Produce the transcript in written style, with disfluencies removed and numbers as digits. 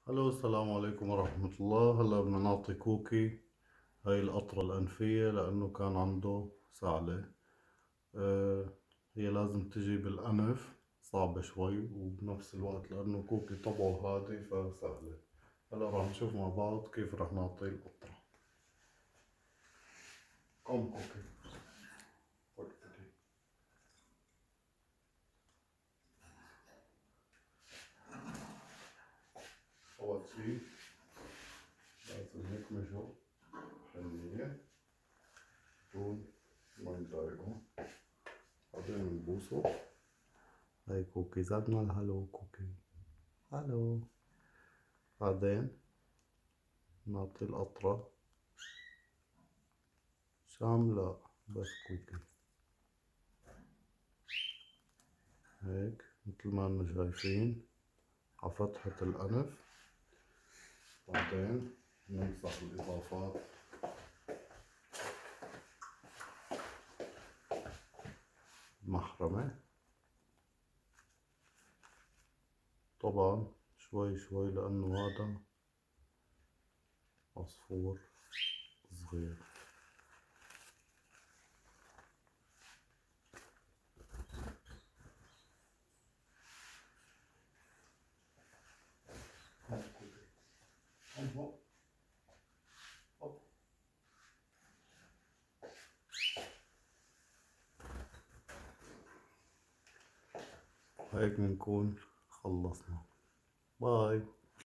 الو، السلام عليكم ورحمة الله. هلا بدنا نعطي كوكي هاي القطرة الانفية لانه كان عنده سعلة. آه هي لازم تجي بالانف، صعبة شوي، وبنفس الوقت لانه كوكي طبعه هادي فسهلة. هلا راح نشوف مع بعض كيف راح نعطي القطرة. قوم كوكي، خد كوكي. اول شي لازم نكمشه حنية بدون ما نضايقه، بعدين نبوسه. هاي كوكي، زادنا الهلو كوكي. هلو. بعدين نعطي القطرة شاملة، بس كوكي هيك مثل ما انو شايفين على فتحة الأنف. بعدين نمسح الإضافات محرمة، طبعا شوي شوي لأنه هذا عصفور صغير. هيك بنكون خلصنا. باي.